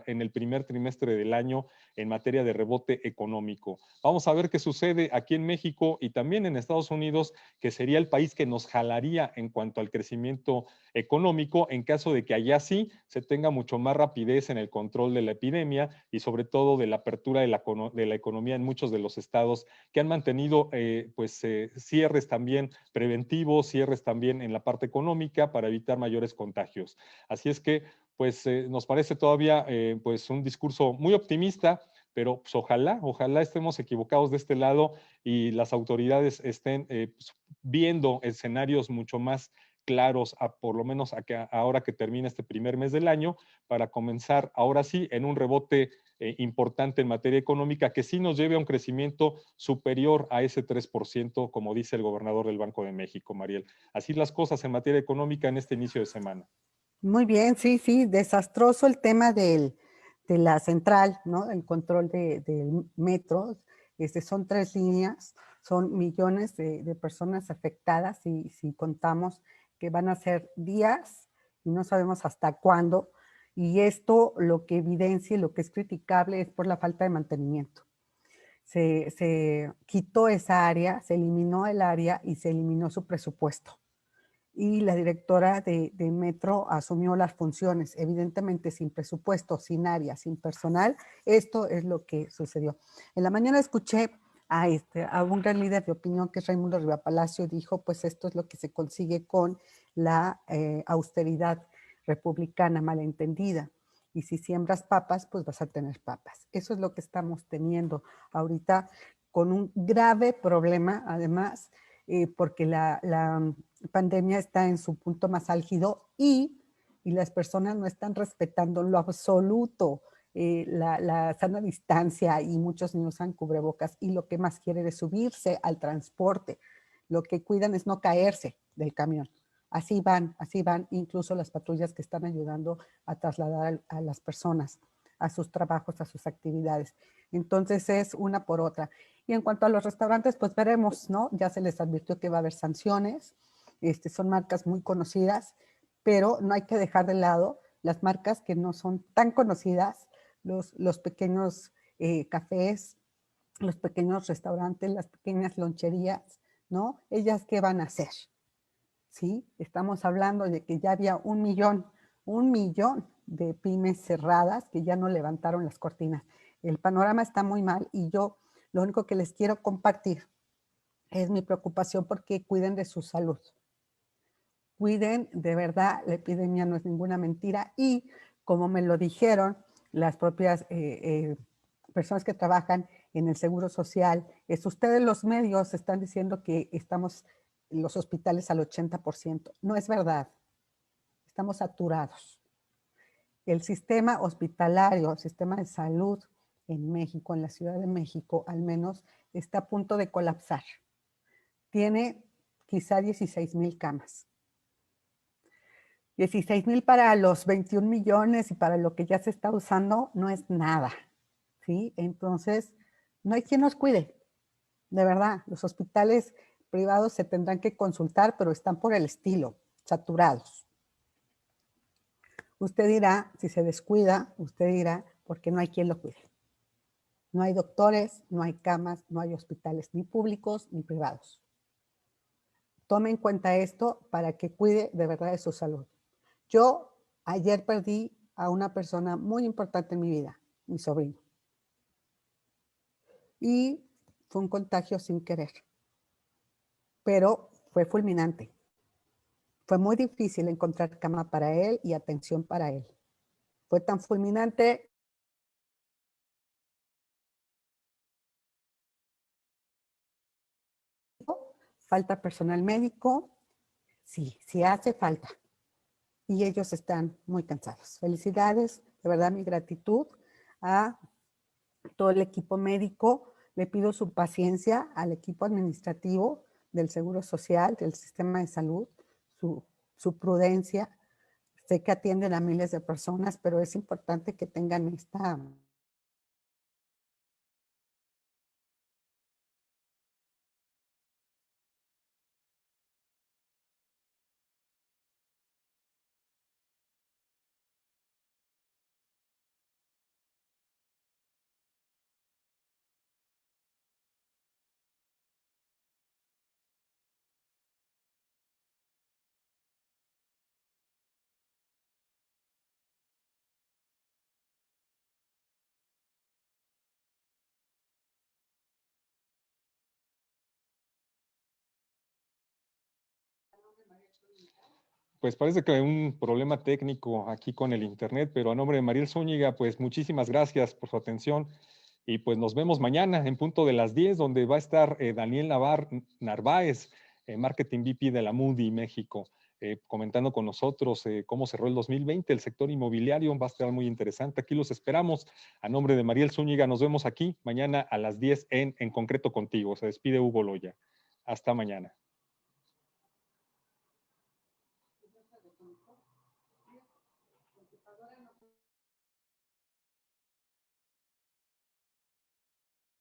en el primer trimestre del año en materia de rebote económico. Vamos a ver qué sucede aquí en México y también en Estados Unidos, que sería el país que nos jalaría en cuanto al crecimiento económico en caso de que allá sí se tenga mucho más rapidez en el control de la epidemia y sobre todo de la apertura de la economía en muchos de los estados que han mantenido cierres también preventivos, cierres también en la parte económica para evitar mayores contagios. Así es que pues nos parece todavía pues un discurso muy optimista, pero pues, ojalá estemos equivocados de este lado y las autoridades estén pues, viendo escenarios mucho más claros, por lo menos ahora que termina este primer mes del año, para comenzar ahora sí en un rebote importante en materia económica que sí nos lleve a un crecimiento superior a ese 3%, como dice el gobernador del Banco de México, Mariel. Así las cosas en materia económica en este inicio de semana. Muy bien, sí, desastroso el tema de la central, ¿no? El control del metro. Son 3 líneas, son millones de personas afectadas y si contamos que van a ser días y no sabemos hasta cuándo. Y esto lo que evidencia y lo que es criticable es por la falta de mantenimiento. Se quitó esa área, se eliminó el área y se eliminó su presupuesto. y la directora de Metro asumió las funciones, evidentemente sin presupuesto, sin área, sin personal. Esto es lo que sucedió. En la mañana escuché a un gran líder de opinión que es Raimundo Riva Palacio, dijo, pues esto es lo que se consigue con la austeridad republicana malentendida. Y si siembras papas, pues vas a tener papas. Eso es lo que estamos teniendo ahorita con un grave problema, además, porque la pandemia está en su punto más álgido y las personas no están respetando en lo absoluto la sana distancia y muchos niños usan cubrebocas y lo que más quieren es subirse al transporte. Lo que cuidan es no caerse del camión. Así van, incluso las patrullas que están ayudando a trasladar a las personas a sus trabajos, a sus actividades. Entonces es una por otra. Y en cuanto a los restaurantes, pues veremos, ¿no? Ya se les advirtió que va a haber sanciones. Son marcas muy conocidas, pero no hay que dejar de lado las marcas que no son tan conocidas, los pequeños cafés, los pequeños restaurantes, las pequeñas loncherías, ¿no? ¿Ellas qué van a hacer? ¿Sí? Estamos hablando de que ya había 1 millón de pymes cerradas que ya no levantaron las cortinas. El panorama está muy mal y yo lo único que les quiero compartir es mi preocupación porque cuiden de su salud. Cuiden, de verdad, la epidemia no es ninguna mentira y como me lo dijeron las propias personas que trabajan en el Seguro Social, ustedes los medios están diciendo que estamos en los hospitales al 80%. No es verdad, estamos saturados. El sistema hospitalario, el sistema de salud en México, en la Ciudad de México al menos, está a punto de colapsar. Tiene quizá 16,000 camas. 16,000 para los 21 millones y para lo que ya se está usando no es nada, ¿sí? Entonces, no hay quien nos cuide. De verdad, los hospitales privados se tendrán que consultar, pero están por el estilo, saturados. Usted dirá, si se descuida, usted dirá, porque no hay quien lo cuide. No hay doctores, no hay camas, no hay hospitales ni públicos ni privados. Tome en cuenta esto para que cuide de verdad de su salud. Yo ayer perdí a una persona muy importante en mi vida, mi sobrino. Y fue un contagio sin querer, pero fue fulminante. Fue muy difícil encontrar cama para él y atención para él. Fue tan fulminante. Falta personal médico, sí hace falta. Y ellos están muy cansados. Felicidades, de verdad mi gratitud a todo el equipo médico. Le pido su paciencia al equipo administrativo del Seguro Social, del sistema de salud, su prudencia. Sé que atienden a miles de personas, pero es importante que tengan esta... Pues parece que hay un problema técnico aquí con el internet, pero a nombre de Mariel Zúñiga, pues muchísimas gracias por su atención y pues nos vemos mañana en punto de las 10, donde va a estar Daniel Narváez, Marketing VP de la Moody México, comentando con nosotros cómo cerró el 2020, el sector inmobiliario va a estar muy interesante. Aquí los esperamos. A nombre de Mariel Zúñiga, nos vemos aquí mañana a las 10 en Concreto Contigo. Se despide Hugo Loya. Hasta mañana.